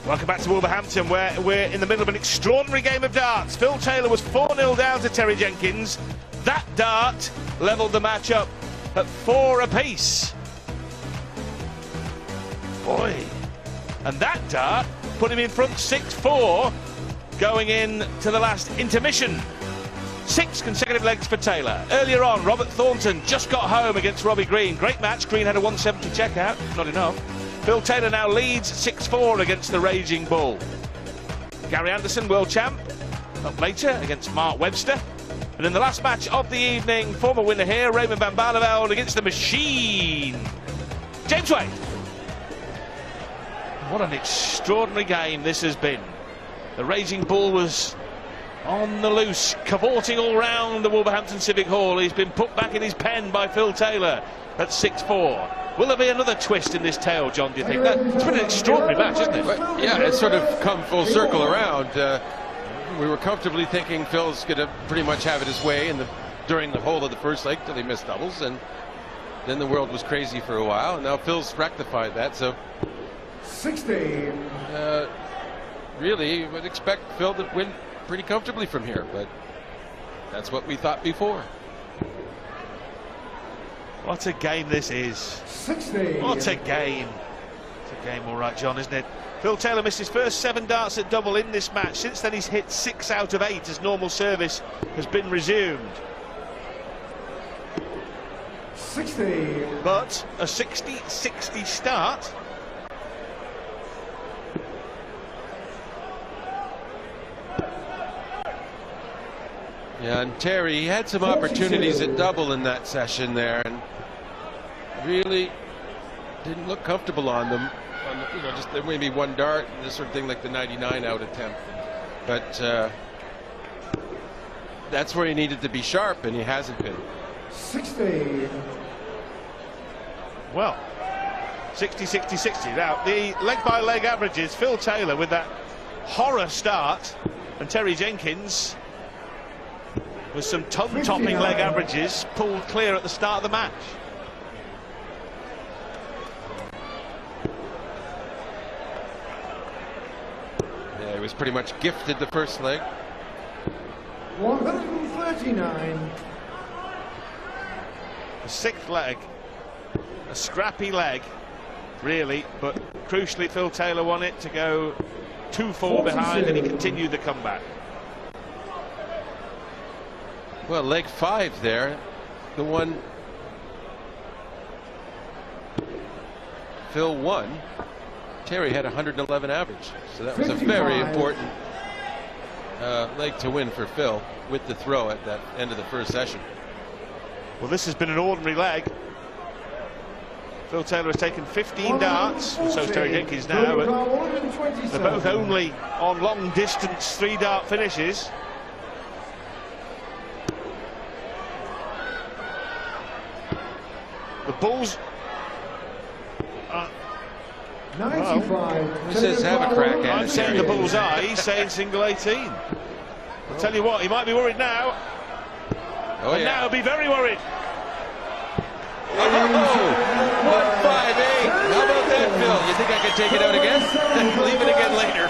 Welcome back to Wolverhampton, where we're in the middle of an extraordinary game of darts. Phil Taylor was 4-0 down to Terry Jenkins. That dart levelled the match up at 4 apiece. Boy. And that dart put him in front 6-4, going in to the last intermission. 6 consecutive legs for Taylor. Earlier on, Robert Thornton just got home against Robbie Green. Great match. Green had a 170 checkout. Not enough. Phil Taylor now leads 6-4 against the Raging Bull. Gary Anderson, world champ, up later against Mark Webster. And in the last match of the evening, former winner here, Raymond van Barneveld against the Machine, James Wade. What an extraordinary game this has been. The Raging Bull was on the loose, cavorting all round the Wolverhampton Civic Hall. He's been put back in his pen by Phil Taylor at 6-4. Will there be another twist in this tale, John, do you think? It's been an extraordinary match, isn't it? But yeah, it's sort of come full circle around. We were comfortably thinking Phil's going to pretty much have it his way during the whole of the first leg till he missed doubles, and then the world was crazy for a while, and now Phil's rectified that. So 16. Really, you would expect Phil to win pretty comfortably from here, but that's what we thought before. What a game this is. 16. What a game. It's a game, all right, John, isn't it? Phil Taylor missed his first 7 darts at double in this match. Since then, he's hit 6 out of 8 as normal service has been resumed. 60. But a 60-60 start. Yeah, and Terry, he had some opportunities at double in that session there, and really didn't look comfortable on them. You know, just maybe one dart and this sort of thing, like the 99 out attempt. But that's where he needed to be sharp, and he hasn't been. 60. Well, 60-60-60. Now, the leg-by-leg averages, Phil Taylor with that horror start, and Terry Jenkins with some tongue-topping leg averages pulled clear at the start of the match. Yeah, he was pretty much gifted the first leg. 139. The 6th leg, a scrappy leg, really, but crucially Phil Taylor won it to go 2-4 behind, and he continued the comeback. Well, leg 5 there, the one Phil won, Terry had 111 average, so that was a very important leg to win for Phil with the throw at that end of the first session. Well, this has been an ordinary leg. Phil Taylor has taken 15 darts, and so is Terry Jenkins now, but they're both only on long distance 3-dart finishes. The Bulls. 95. He says have a crack at I'm it. saying the bull's eye, he's saying single 18. I'll tell you what, he might be worried now. Oh, and yeah. now he'll be very worried. Oh, 158. How about that, Phil? You think I could take it out again? Leave it again later.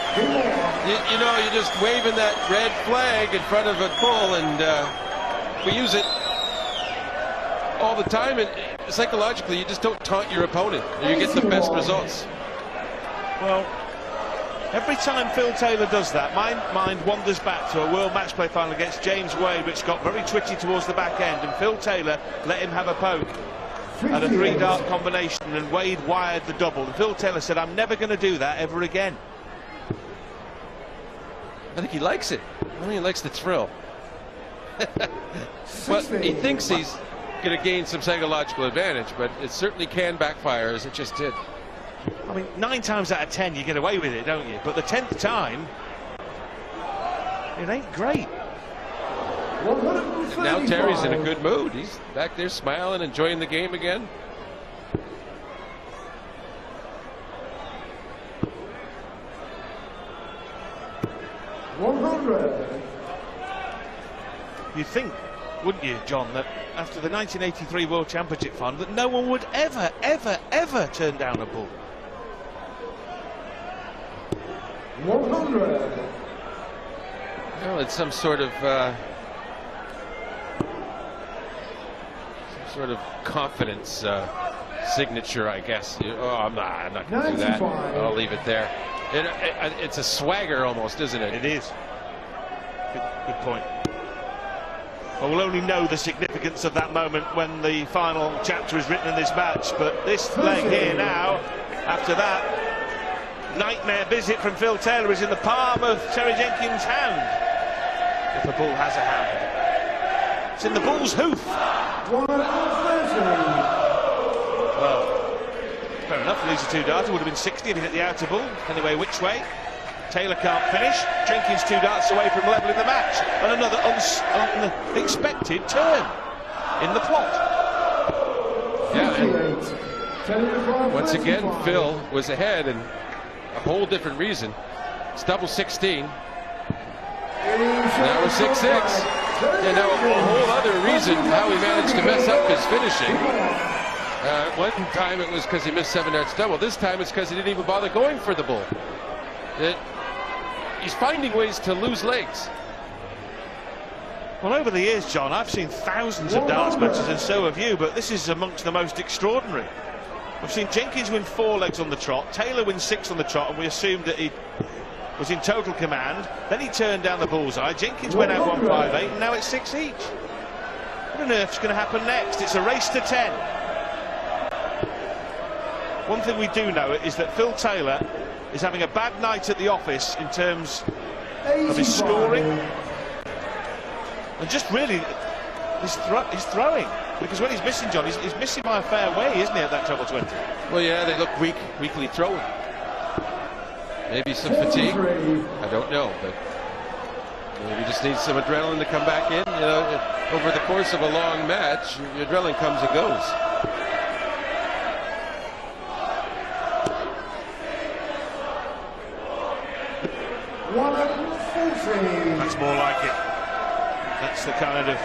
You know, you're just waving that red flag in front of a bull, and we use it all the time, and psychologically you just don't taunt your opponent, and you get the best results. Well, every time Phil Taylor does that, my mind wanders back to a World Match Play final against James Wade, which got very twitchy towards the back end, and Phil Taylor let him have a poke at a 3-dart combination, and Wade wired the double, and Phil Taylor said, I'm never going to do that ever again. I think he likes it. I think he likes the thrill. Well, he thinks he's going to gain some psychological advantage, but it certainly can backfire, as it just did. I mean, 9 times out of 10 you get away with it, don't you? But the 10th time, it ain't great. Now Terry's in a good mood. He's back there smiling, enjoying the game again. You'd think, wouldn't you, John, that after the 1983 World Championship final, that no one would ever turn down a bull. 100. Well, it's some sort of confidence signature, I guess. I'm not going to do that. I'll leave it there. It's a swagger almost, isn't it? It is. Good point. Well, we'll only know the significance of that moment when the final chapter is written in this match. But this leg here now, after that nightmare visit from Phil Taylor, is in the palm of Terry Jenkins' hand. If the bull has a hand. It's in the bull's hoof. 130. Well, fair enough. Lose a two-darter would have been 60 if he hit the outer bull. Anyway, which way? Taylor can't finish. Jenkins 2 darts away from leveling the match. And another unexpected turn in the plot. Yeah, and once again, Phil was ahead, and a whole different reason. It's double 16. Now we're 6-6. And now a whole other reason how he managed to mess up his finishing. One time it was because he missed 7 darts double. This time it's because he didn't even bother going for the bull. He's finding ways to lose legs. Well, over the years, John, I've seen thousands of darts matches, and so have you, but this is amongst the most extraordinary. We've seen Jenkins win 4 legs on the trot, Taylor win 6 on the trot, and we assumed that he was in total command. Then he turned down the bullseye. Jenkins went out 158, and now it's 6 each. What on earth's going to happen next? It's a race to 10. One thing we do know is that Phil Taylor is having a bad night at the office in terms of his scoring, and just really his throwing. Because when he's missing, John, he's missing by a fair way, isn't he, at that treble 20? Well, yeah, they look weakly throwing. Maybe some fatigue. I don't know, but maybe just need some adrenaline to come back in. You know, over the course of a long match, your adrenaline comes and goes. That's more like it. That's the kind of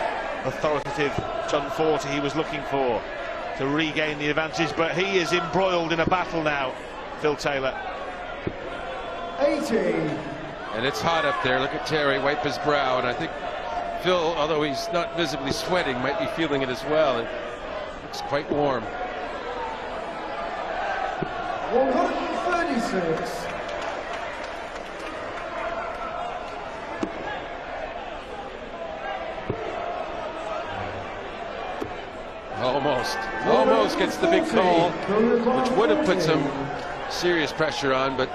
authoritative 140 he was looking for to regain the advantage, but he is embroiled in a battle now, Phil Taylor. 80. And it's hot up there. Look at Terry wipe his brow, and I think Phil, although he's not visibly sweating, might be feeling it as well. It looks quite warm. 136. Almost gets the big call, which would have put some serious pressure on, but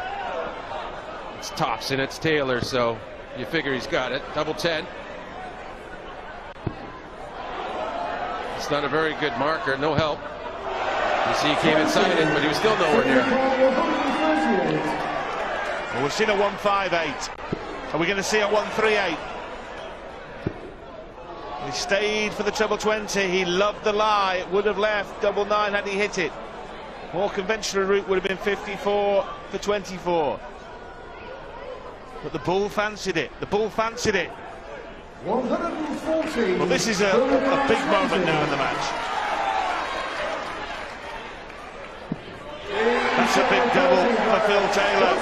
it's tops and it's Taylor, so you figure he's got it. Double 10. It's not a very good marker, no help. You see he came inside it, but he was still nowhere near. Well, we've seen a 158. Are we going to see a 138? He stayed for the treble 20. He loved the lie. It would have left double 9 had he hit it. More conventional route would have been 54 for 24. But the bull fancied it. The bull fancied it. 140. Well, this is a big moment now in the match. That's a big double for Phil Taylor.